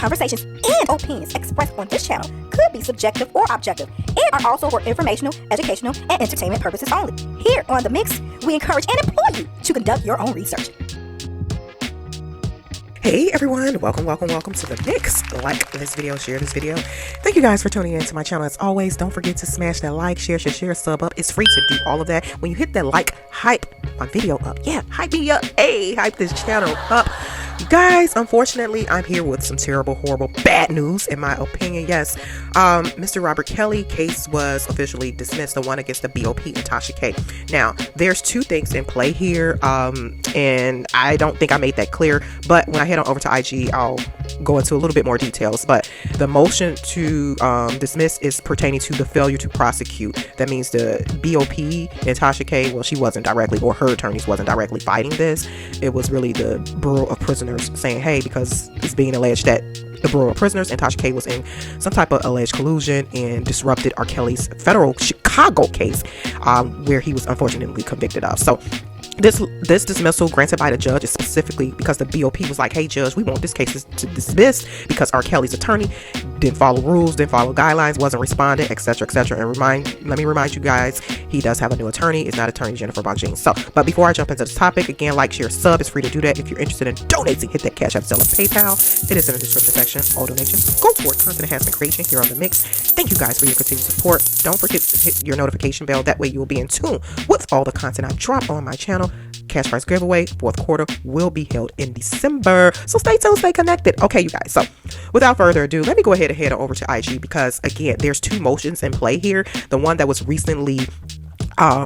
conversations and opinions expressed on this channel could be subjective or objective and are also for informational, educational, and entertainment purposes only. Here on The Mix, we encourage and implore you to conduct your own research. Hey everyone, welcome to The Mix. Like this video, share this video. Thank you guys for tuning in to my channel. As always, don't forget to smash that like, share, sub up. It's free to do all of that. When you hit that like, hype my video up. Yeah, hype me up. Hey, hype this channel up. You guys, unfortunately, I'm here with some terrible, horrible, bad news, in my opinion. Yes, Mr. Robert Kelly case was officially dismissed, the one against the B.O.P and Tasha K. Now, there's two things in play here, and I don't think I made that clear, but when I head on over to IG, I'll go into a little bit more details. But the motion to dismiss is pertaining to the failure to prosecute. That means the B.O.P and Tasha K, well, she wasn't directly, or her attorneys wasn't directly fighting this. It was really the Bureau of Prisoners saying, hey, because it's being alleged that the Bureau of Prisoners and Tasha K was in some type of alleged collusion and disrupted R.Kelly'S federal Chicago case, where he was unfortunately convicted of. So this dismissal granted by the judge is specifically because the B.O.P was like, hey judge, we want this case to dismiss because R.Kelly'S attorney didn't follow rules, didn't follow guidelines, wasn't responding, etc. And let me remind you guys, he does have a new attorney. It's not attorney Jennifer Bonjean. So, but before I jump into this topic, again, like, share, sub. It's free to do that. If you're interested in donating, hit that Cash App, Zelle, PayPal. It is in the description section. All donations go for content enhancement creation here on The Mix. Thank you guys for your continued support. Don't forget to hit your notification bell. That way you will be in tune with all the content I drop on my channel. Cash prize giveaway, fourth quarter, will be held in December. So stay tuned, stay connected. Okay, you guys. So without further ado, let me go ahead and head over to IG because, again, there's two motions in play here. The one that was recently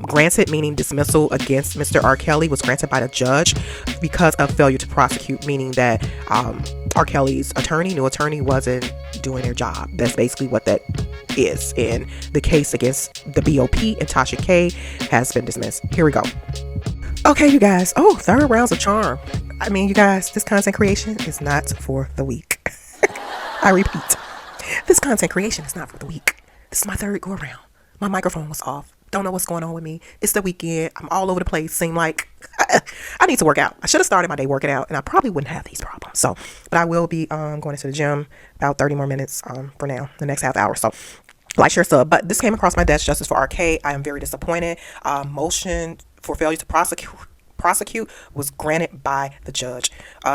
granted, meaning dismissal against Mr. R. Kelly, was granted by the judge because of failure to prosecute, meaning that R. Kelly's new attorney wasn't doing their job. That's basically what that is. And the case against the B.O.P and Tasha K has been dismissed. Here we go. Okay, you guys. Oh, third round's a charm. I mean, you guys, this content creation is not for the weak. I repeat, this content creation is not for the weak. This is my third go around. My microphone was off. Don't know what's going on with me. It's the weekend. I'm all over the place. Seem like I need to work out. I should have started my day working out, and I probably wouldn't have these problems. So, but I will be going into the gym about 30 more minutes for now, the next half hour. So, like, share, sub. But this came across my desk, Justice for RK. I am very disappointed. Motion for failure to prosecute was granted by the judge,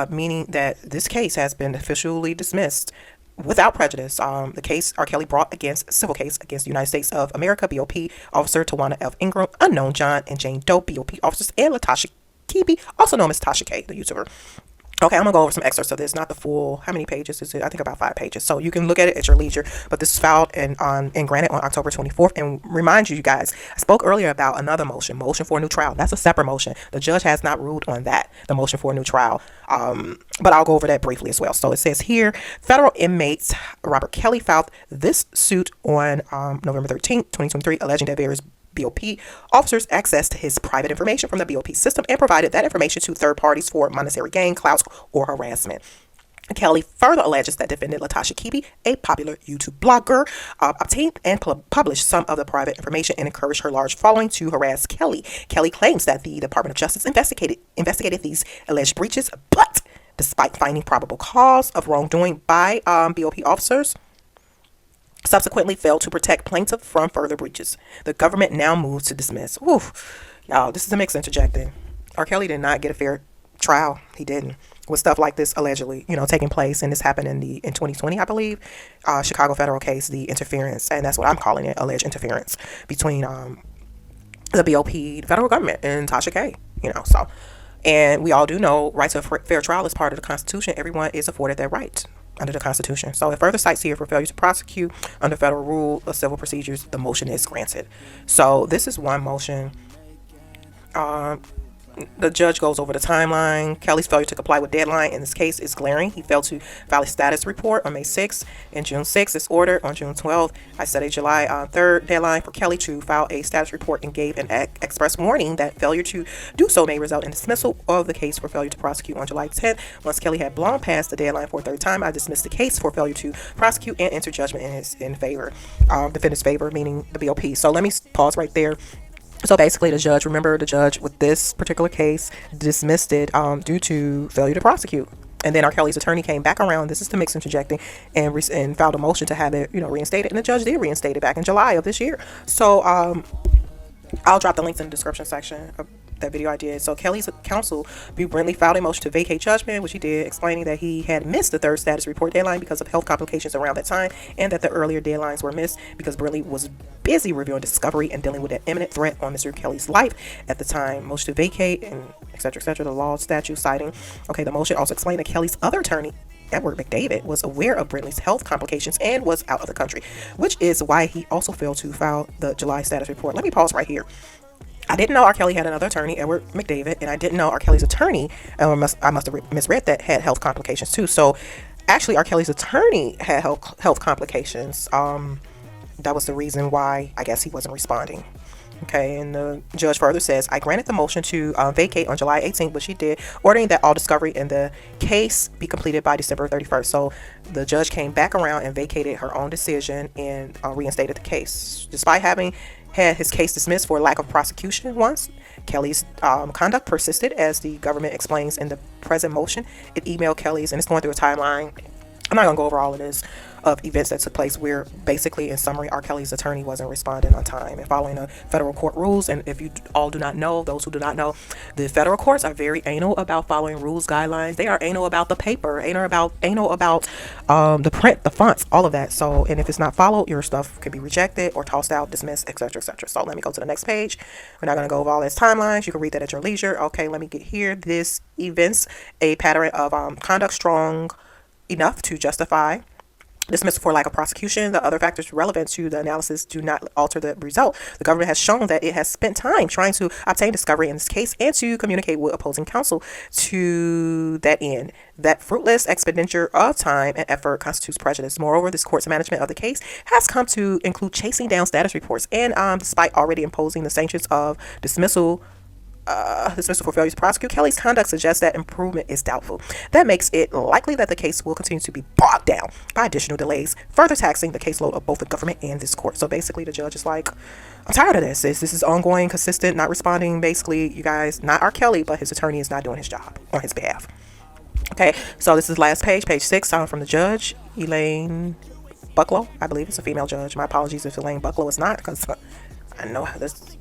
meaning that this case has been officially dismissed without prejudice. The case R. Kelly brought civil case against the United States of America, B.O.P. officer Tawana F. Ingram, unknown John and Jane Doe, B.O.P. officers, and Latasha Kibi, also known as Tasha K, the YouTuber. Okay, I'm going to go over some excerpts of this, not the full, how many pages is it? I think about 5 pages. So you can look at it at your leisure, but this is filed and granted on October 24th. And remind you guys, I spoke earlier about another motion for a new trial. That's a separate motion. The judge has not ruled on that, the motion for a new trial. But I'll go over that briefly as well. So it says here, federal inmates Robert Kelly filed this suit on November 13th, 2023, alleging that various B.O.P officers accessed his private information from the B.O.P system and provided that information to third parties for monetary gain, clout, or harassment. Kelly further alleges that defendant Latasha Kibi, a popular YouTube blogger, obtained and published some of the private information and encouraged her large following to harass Kelly. Kelly claims that the Department of Justice investigated these alleged breaches, but despite finding probable cause of wrongdoing by B.O.P officers, subsequently failed to protect plaintiff from further breaches. The government now moves to dismiss. Y'all, this is a mix interjecting. R. Kelly did not get a fair trial. He didn't. With stuff like this allegedly, taking place, and this happened in 2020, I believe, Chicago federal case, the interference, and that's what I'm calling it, alleged interference between the B.O.P, the federal government, and Tasha K. So, and we all do know right to a fair trial is part of the Constitution. Everyone is afforded that right under the Constitution. So it further cites here for failure to prosecute under federal rule of civil procedures, the motion is granted. So this is one motion. The judge goes over the timeline. Kelly's failure to comply with deadline in this case is glaring. He failed to file a status report on May 6th and June 6th. It's ordered on June 12th. I set a July 3rd deadline for Kelly to file a status report and gave an express warning that failure to do so may result in dismissal of the case for failure to prosecute on July 10th. Once Kelly had blown past the deadline for a third time, I dismissed the case for failure to prosecute and enter judgment in favor, defendant's favor, meaning the B.O.P. So let me pause right there. So basically the judge with this particular case dismissed it due to failure to prosecute. And then R. Kelly's attorney came back around. This is the mix interjecting, and filed a motion to have it, reinstated. And the judge did reinstate it back in July of this year. So I'll drop the links in the description section of that video I did. So Kelly's counsel, B. Brentley, filed a motion to vacate judgment, which he did, explaining that he had missed the third status report deadline because of health complications around that time, and that the earlier deadlines were missed because Brentley was busy reviewing discovery and dealing with an imminent threat on Mr. Kelly's life at the time. Motion to vacate and etc. The law statute citing. Okay, the motion also explained that Kelly's other attorney, Edward McDavid, was aware of Brentley's health complications and was out of the country, which is why he also failed to file the July status report. Let me pause right here. I didn't know R. Kelly had another attorney, Edward McDavid, and I didn't know R. Kelly's attorney, I must have misread that, had health complications too. So actually R. Kelly's attorney had health complications. That was the reason why I guess he wasn't responding. Okay, and the judge further says, I granted the motion to vacate on July 18th, which she did, ordering that all discovery in the case be completed by December 31st. So the judge came back around and vacated her own decision and reinstated the case. Despite having had his case dismissed for lack of prosecution once, Kelly's conduct persisted, as the government explains in the present motion. It emailed Kelly's, and it's going through a timeline. I'm not going to go over all of this, of events that took place where basically, in summary, R. Kelly's attorney wasn't responding on time and following the federal court rules. And if you all do not know, those who do not know, the federal courts are very anal about following rules, guidelines. They are anal about the paper, anal about the print, the fonts, all of that. So, and if it's not followed, your stuff could be rejected or tossed out, dismissed, etc. So let me go to the next page. We're not going to go over all these timelines. You can read that at your leisure. Okay, let me get here. This events a pattern of conduct strong enough to justify dismissal for lack of prosecution. The other factors relevant to the analysis do not alter the result. The government has shown that it has spent time trying to obtain discovery in this case and to communicate with opposing counsel to that end. That fruitless expenditure of time and effort constitutes prejudice. Moreover, this court's management of the case has come to include chasing down status reports, and despite already imposing the sanctions of dismissal for failure to prosecute, Kelly's conduct suggests that improvement is doubtful. That makes it likely that the case will continue to be bogged down by additional delays, further taxing the caseload of both the government and this court. So basically, the judge is like, I'm tired of this. This is ongoing, consistent, not responding. Basically, you guys, not R. Kelly, but his attorney is not doing his job on his behalf. Okay, so this is last page 6, from the judge, Elaine Bucklow. I believe it's a female judge. My apologies if Elaine Bucklow is not, because I know how this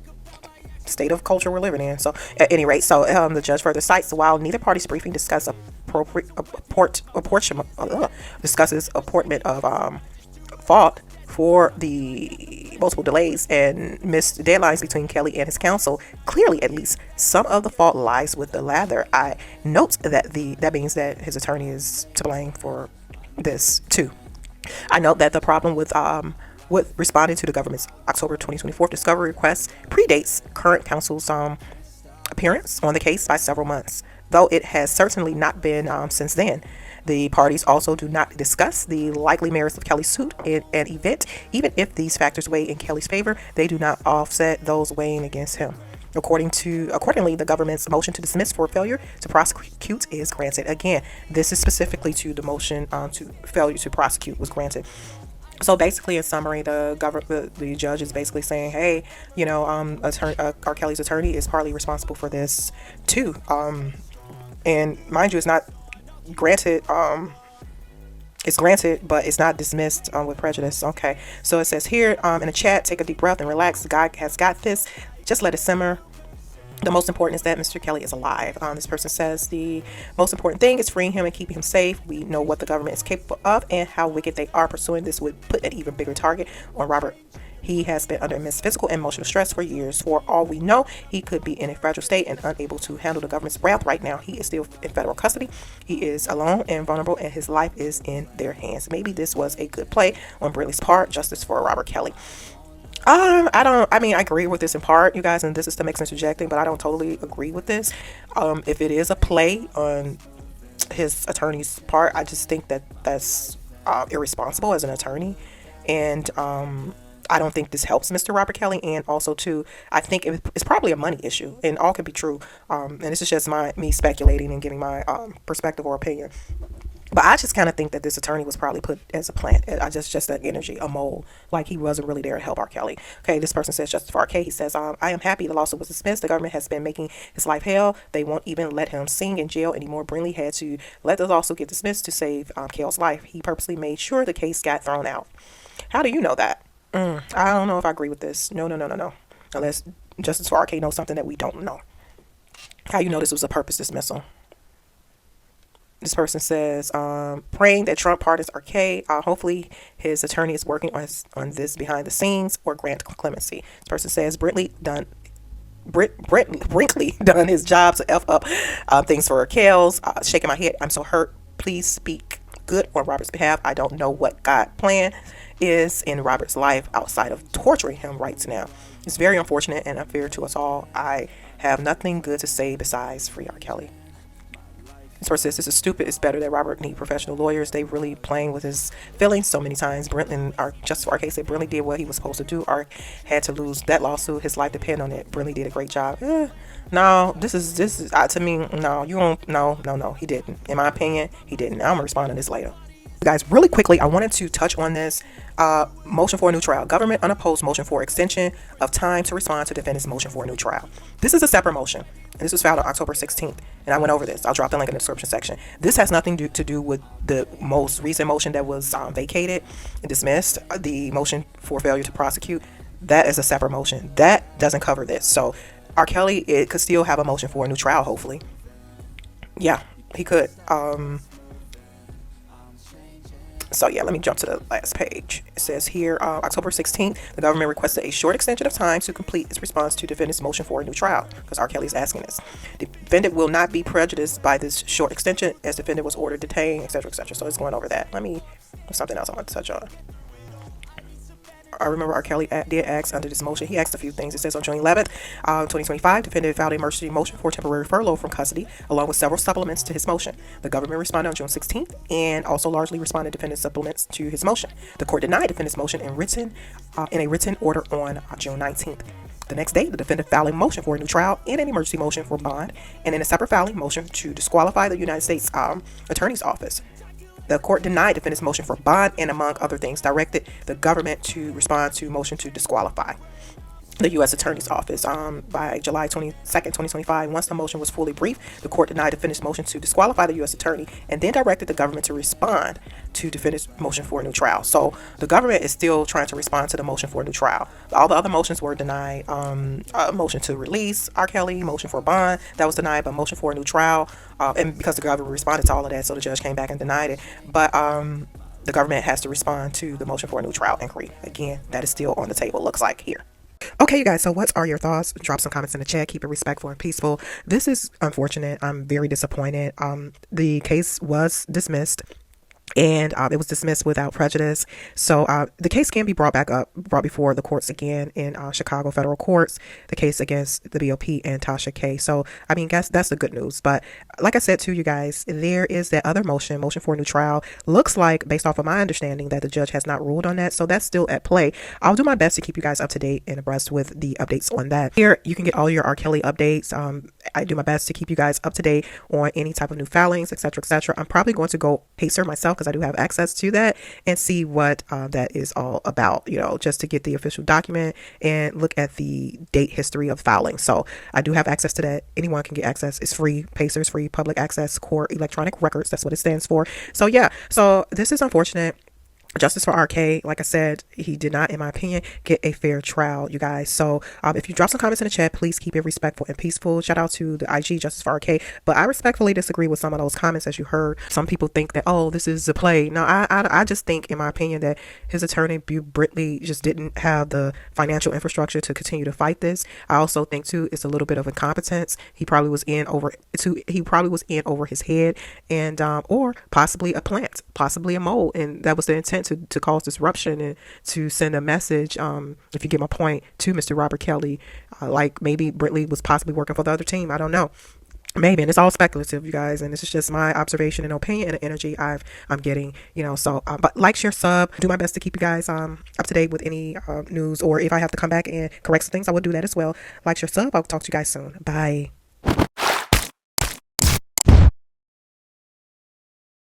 state of culture we're living in. So at any rate, the judge further cites, while neither party's briefing discusses apportionment of fault for the multiple delays and missed deadlines between Kelly and his counsel, clearly at least some of the fault lies with the latter. I note that that means that his attorney is to blame for this too. I note that the problem with responding to the government's October 2024 discovery request predates current counsel's appearance on the case by several months, though it has certainly not been since then. The parties also do not discuss the likely merits of Kelly's suit in an event. Even if these factors weigh in Kelly's favor, they do not offset those weighing against him. Accordingly, the government's motion to dismiss for failure to prosecute is granted. Again, this is specifically to the motion to failure to prosecute was granted. So basically, in summary, the judge is basically saying, hey, R. Kelly's attorney is partly responsible for this too. And mind you, it's not granted. It's granted, but it's not dismissed with prejudice. Okay, so it says here in the chat, take a deep breath and relax. God has got this. Just let it simmer. The most important is that Mr. Kelly is alive. This person says the most important thing is freeing him and keeping him safe. We know what the government is capable of and how wicked they are. Pursuing this would put an even bigger target on Robert. He has been under immense physical and emotional stress for years. For all we know, he could be in a fragile state and unable to handle the government's wrath right now. He is still in federal custody. He is alone and vulnerable, and his life is in their hands. Maybe this was a good play on Brentley's part. Justice for Robert Kelly. I agree with this in part, you guys, and this is the mix interjecting, but I don't totally agree with this. If it is a play on his attorney's part, I just think that that's irresponsible as an attorney, and I don't think this helps Mr. Robert Kelly. And also too, I think it's probably a money issue, and all could be true. And this is just me speculating and giving my perspective or opinion. But I just kind of think that this attorney was probably put as a plant. I just that energy, a mole, like he wasn't really there to help R. Kelly. Okay, this person says Justice for R.K. He says, I am happy the lawsuit was dismissed. The government has been making his life hell. They won't even let him sing in jail anymore. Brinley had to let the lawsuit get dismissed to save Kel's life. He purposely made sure the case got thrown out. How do you know that? I don't know if I agree with this. No. Unless Justice for R.K. knows something that we don't know. How you know this was a purpose dismissal? This person says, praying that Trump pardons R.K. Hopefully his attorney is working on this behind the scenes or grant clemency. This person says, Brinkley done his job to F up things for Kel's. Shaking my head. I'm so hurt. Please speak good on Robert's behalf. I don't know what God's plan is in Robert's life outside of torturing him right now. It's very unfortunate and unfair to us all. I have nothing good to say besides free R. Kelly. This person says, this is stupid. It's better that Robert need professional lawyers. They really playing with his feelings so many times. Justice for R.K. said Brinley did what he was supposed to do. R had to lose that lawsuit. His life depend on it. Brinley did a great job. No, this is to me. No, you don't. No. He didn't. In my opinion, he didn't. I'm gonna respond to this later. Guys, really quickly, I wanted to touch on this motion for a new trial. Government unopposed motion for extension of time to respond to defendant's motion for a new trial. This is a separate motion, and this was filed on October 16th, and I went over this. I'll drop the link in the description section. This has nothing to do with the most recent motion that was vacated and dismissed, the motion for failure to prosecute. That is a separate motion. That doesn't cover this. So R. Kelly, it could still have a motion for a new trial, hopefully. Yeah, he could. So yeah, let me jump to the last page. It says here, October 16th, the government requested a short extension of time to complete its response to defendant's motion for a new trial, because R. Kelly's asking this. Defendant will not be prejudiced by this short extension, as defendant was ordered detained, etc., etc. So it's going over that. There's something else I want to touch on. I remember R. Kelly did ask under this motion. He asked a few things. It says on June 11th, 2025, defendant filed an emergency motion for temporary furlough from custody, along with several supplements to his motion. The government responded on June 16th and also largely responded to defendant's supplements to his motion. The court denied defendant's motion in a written order on June 19th. The next day, the defendant filed a motion for a new trial and an emergency motion for bond, and in a separate filing motion to disqualify the United States Attorney's Office. The court denied defendant's motion for bond and, among other things, directed the government to respond to motion to disqualify the U.S. Attorney's Office by July 22nd, 2025. Once the motion was fully briefed, the court denied defendant's motion to disqualify the U.S. Attorney and then directed the government to respond to defendant's motion for a new trial. So the government is still trying to respond to the motion for a new trial. All the other motions were denied. Motion to release R. Kelly, motion for bond, that was denied, but motion for a new trial, and because the government responded to all of that, so the judge came back and denied it. But the government has to respond to the motion for a new trial inquiry. Again, that is still on the table, looks like here. Okay, you guys, so what are your thoughts? Drop some comments in the chat. Keep it respectful and peaceful. This is unfortunate. I'm very disappointed. The case was dismissed, and it was dismissed without prejudice. So the case can be brought before the courts again in Chicago federal courts, the case against the B.O.P. and Tasha K. So, I mean, that's the good news. But like I said to you guys, there is that other motion for a new trial. Looks like, based off of my understanding, that the judge has not ruled on that. So that's still at play. I'll do my best to keep you guys up to date and abreast with the updates on that. Here, you can get all your R. Kelly updates. I do my best to keep you guys up to date on any type of new filings, etc., etc. I'm probably going to go pacer myself, because I do have access to that, and see what that is all about, just to get the official document and look at the date history of filing. So I do have access to that. Anyone can get access. It's free. Pacer's free public access court electronic records. That's what it stands for. So yeah, so this is unfortunate. Justice for R.K., like I said, he did not, in my opinion, get a fair trial, you guys. So if you drop some comments in the chat, please keep it respectful and peaceful. Shout out to the IG, Justice for R.K. But I respectfully disagree with some of those comments, as you heard. Some people think that, oh, this is a play. No, I just think, in my opinion, that his attorney, Brinley, just didn't have the financial infrastructure to continue to fight this. I also think, too, it's a little bit of incompetence. He probably was in over his head, and or possibly a plant, possibly a mole, and that was the intent. To cause disruption and to send a message, if you get my point, to Mr. Robert Kelly, like maybe Brinley was possibly working for the other team. I don't know. Maybe, and it's all speculative, you guys, and this is just my observation and opinion and the energy I'm getting, so but like, share, sub, do my best to keep you guys up to date with any news, or if I have to come back and correct some things, I will do that as well. Like, share, sub. I'll talk to you guys soon. Bye.